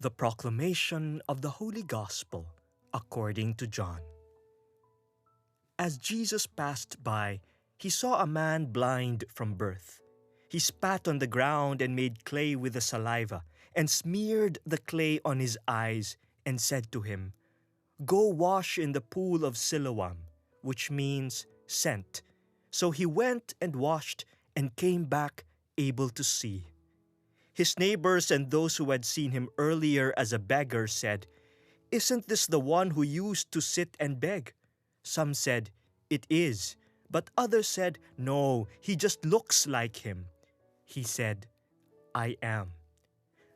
The proclamation of the Holy Gospel according to John. As Jesus passed by, he saw a man blind from birth. He spat on the ground and made clay with the saliva, and smeared the clay on his eyes, and said to him, "Go wash in the Pool of Siloam," which means sent. So he went and washed, and came back able to see. His neighbors and those who had seen him earlier as a beggar said, "Isn't this the one who used to sit and beg?" Some said, "It is." But others said, "No, he just looks like him." He said, "I am."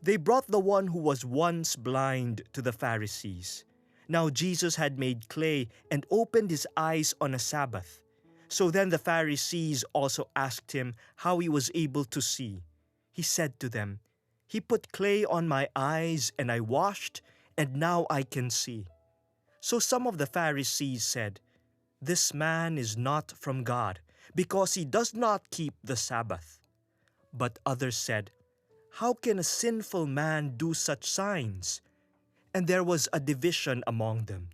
They brought the one who was once blind to the Pharisees. Now Jesus had made clay and opened his eyes on a Sabbath. So then the Pharisees also asked him how he was able to see. He said to them, "He put clay on my eyes, and I washed, and now I can see." So some of the Pharisees said, "This man is not from God, because he does not keep the Sabbath." But others said, "How can a sinful man do such signs?" And there was a division among them.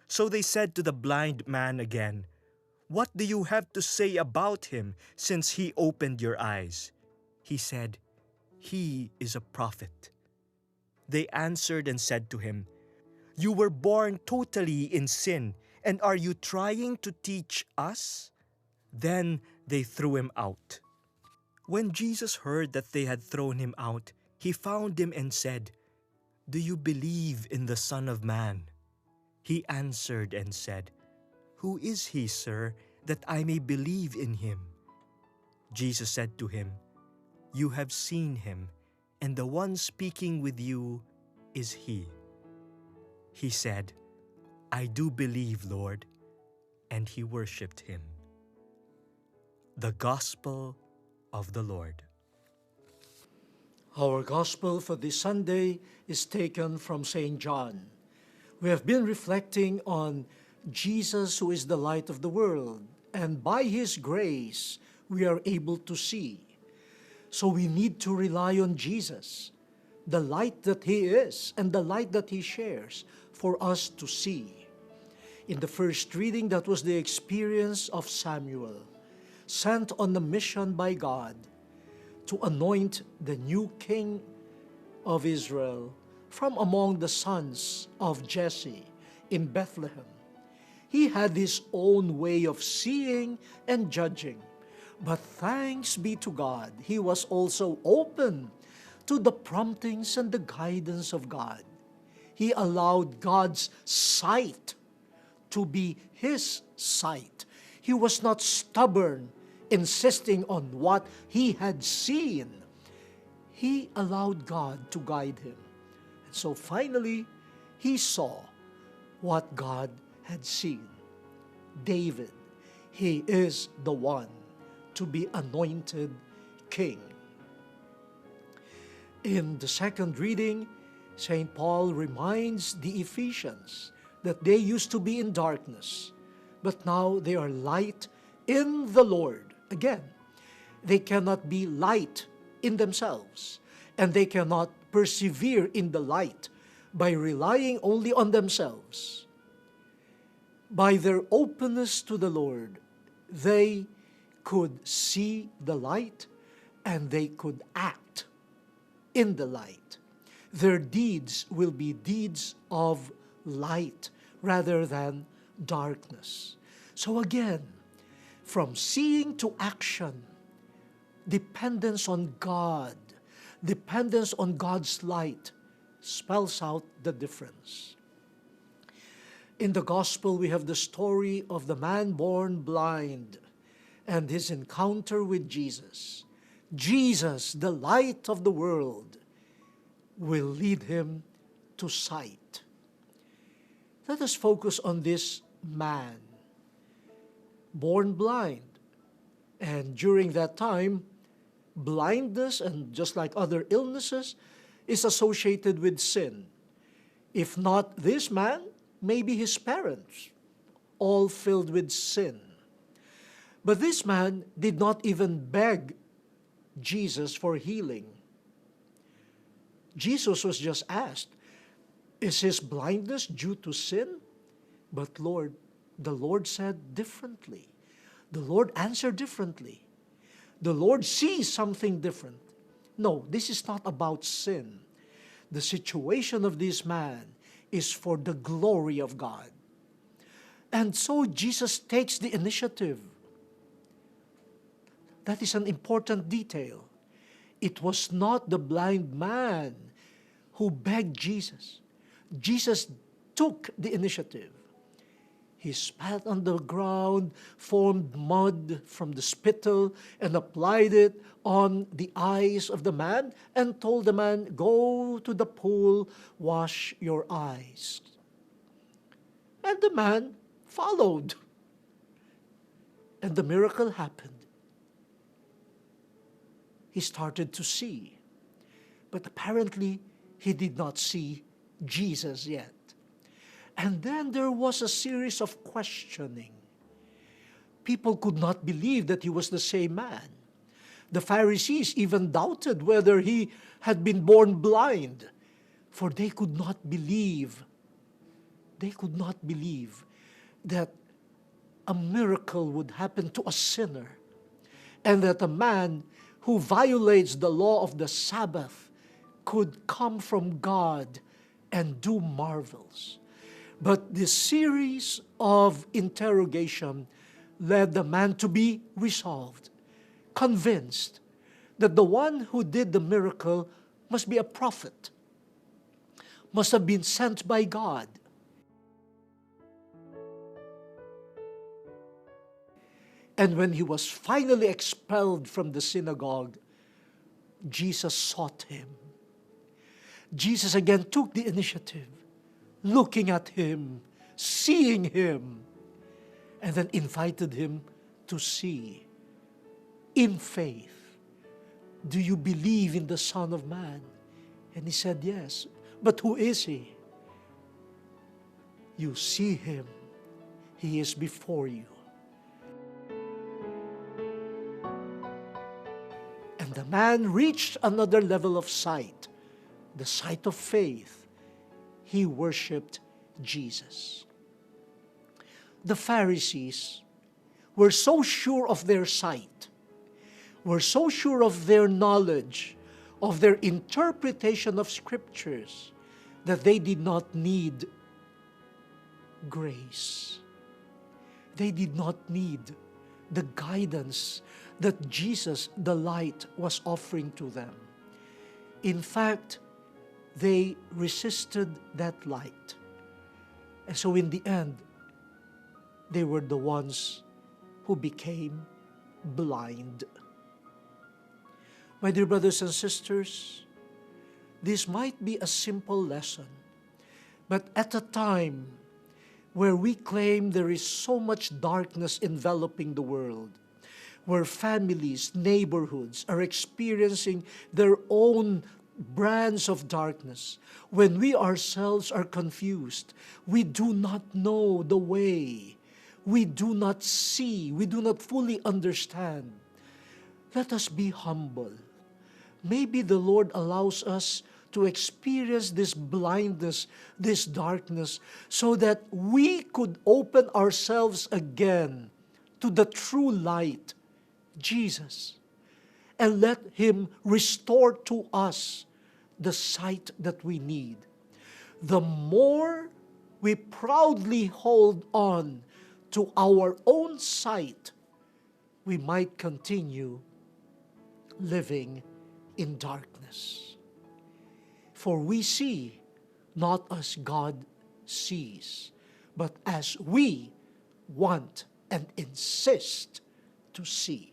So they said to the blind man again, "What do you have to say about him, since he opened your eyes?" He said, "He is a prophet." They answered and said to him, "You were born totally in sin, and are you trying to teach us?" Then they threw him out. When Jesus heard that they had thrown him out, he found him and said, "Do you believe in the Son of Man?" He answered and said, "Who is he, sir, that I may believe in him?" Jesus said to him, "You have seen him, and the one speaking with you is he." He said, "I do believe, Lord," and he worshipped him. The Gospel of the Lord. Our Gospel for this Sunday is taken from St. John. We have been reflecting on Jesus, who is the light of the world, and by His grace we are able to see. So we need to rely on Jesus, the light that He is and the light that He shares for us to see. In the first reading, that was the experience of Samuel, sent on a mission by God to anoint the new king of Israel from among the sons of Jesse in Bethlehem. He had his own way of seeing and judging. But thanks be to God, he was also open to the promptings and the guidance of God. He allowed God's sight to be his sight. He was not stubborn, insisting on what he had seen. He allowed God to guide him. And so finally, he saw what God had seen. David, he is the one to be anointed king. In the second reading, St. Paul reminds the Ephesians that they used to be in darkness, but now they are light in the Lord. Again, they cannot be light in themselves, and they cannot persevere in the light by relying only on themselves. By their openness to the Lord, they could see the light and they could act in the light. Their deeds will be deeds of light rather than darkness. So again, from seeing to action, dependence on God, dependence on God's light spells out the difference. In the Gospel, we have the story of the man born blind and his encounter with Jesus. Jesus, the light of the world, will lead him to sight. Let us focus on this man, born blind. And during that time, blindness, and just like other illnesses, is associated with sin. If not this man, maybe his parents, all filled with sin. But this man did not even beg Jesus for healing. Jesus was just asked, Is his blindness due to sin? But the Lord said differently. The Lord answered differently. The Lord sees something different. No, this is not about sin. The situation of this man is for the glory of God. And so Jesus takes the initiative. That is an important detail. It was not the blind man who begged Jesus. Jesus took the initiative. He spat on the ground, formed mud from the spittle, and applied it on the eyes of the man, and told the man, "Go to the pool, wash your eyes." And the man followed. And the miracle happened. He started to see. But apparently, he did not see Jesus yet. And then there was a series of questioning. People could not believe that he was the same man. The Pharisees even doubted whether he had been born blind, for they could not believe. They could not believe that a miracle would happen to a sinner, and that a man who violates the law of the Sabbath could come from God and do marvels. But this series of interrogation led the man to be resolved, convinced that the one who did the miracle must be a prophet, must have been sent by God. And when he was finally expelled from the synagogue, Jesus sought him. Jesus again took the initiative, looking at him, seeing him, and then invited him to see in faith. Do you believe in the Son of Man? And he said, yes. But who is he? You see him. He is before you. And the man reached another level of sight, the sight of faith. He worshiped Jesus. The Pharisees were so sure of their sight, were so sure of their knowledge, of their interpretation of scriptures, that they did not need grace. They did not need the guidance that Jesus, the light, was offering to them. In fact, they resisted that light. And so in the end, they were the ones who became blind. My dear brothers and sisters, this might be a simple lesson, but at a time where we claim there is so much darkness enveloping the world, where families, neighborhoods are experiencing their own brands of darkness, when we ourselves are confused, we do not know the way, we do not see, we do not fully understand, let us be humble. Maybe the Lord allows us to experience this blindness, this darkness, so that we could open ourselves again to the true light, Jesus, and let Him restore to us the sight that we need. The more we proudly hold on to our own sight, we might continue living in darkness. For we see not as God sees, but as we want and insist to see.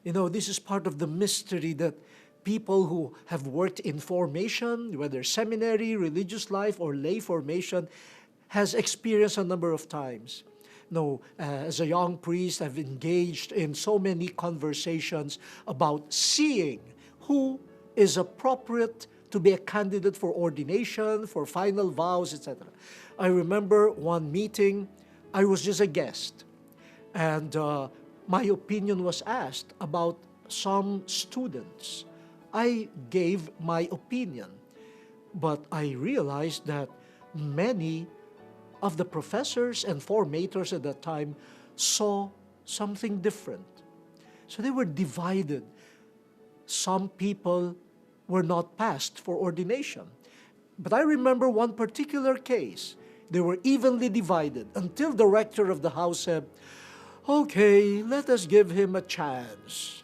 You know, this is part of the mystery that people who have worked in formation, whether seminary, religious life, or lay formation, has experienced a number of times. No, as a young priest, I've engaged in so many conversations about seeing who is appropriate to be a candidate for ordination, for final vows, etc. I remember one meeting, I was just a guest, and my opinion was asked about some students. I gave my opinion. But I realized that many of the professors and formators at that time saw something different. So they were divided. Some people were not passed for ordination. But I remember one particular case. They were evenly divided until the rector of the house said, "Okay, let us give him a chance."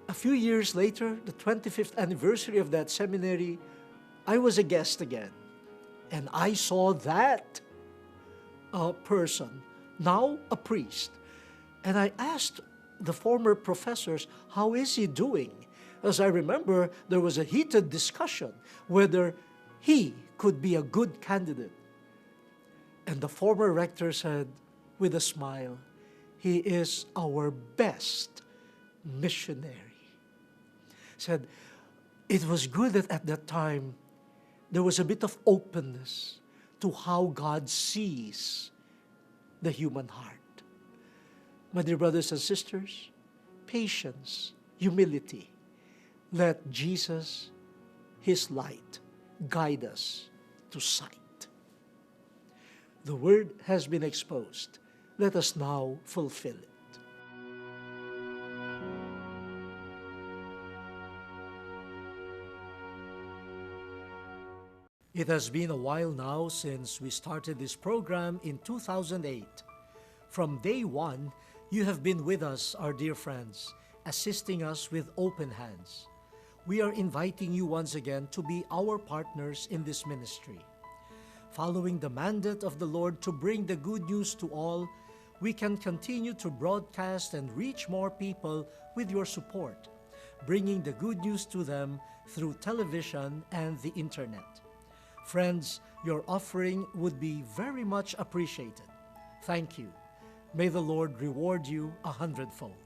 A few years later, the 25th anniversary of that seminary, I was a guest again. And I saw that person, now a priest. And I asked the former professors, how is he doing? As I remember, there was a heated discussion whether he could be a good candidate. And the former rector said, with a smile, "He is our best missionary." Said, it was good that at that time, there was a bit of openness to how God sees the human heart. My dear brothers and sisters, patience, humility. Let Jesus, His light, guide us to sight. The word has been exposed. Let us now fulfill it. It has been a while now since we started this program in 2008. From day one, you have been with us, our dear friends, assisting us with open hands. We are inviting you once again to be our partners in this ministry. Following the mandate of the Lord to bring the good news to all, we can continue to broadcast and reach more people with your support, bringing the good news to them through television and the internet. Friends, your offering would be very much appreciated. Thank you. May the Lord reward you 100-fold.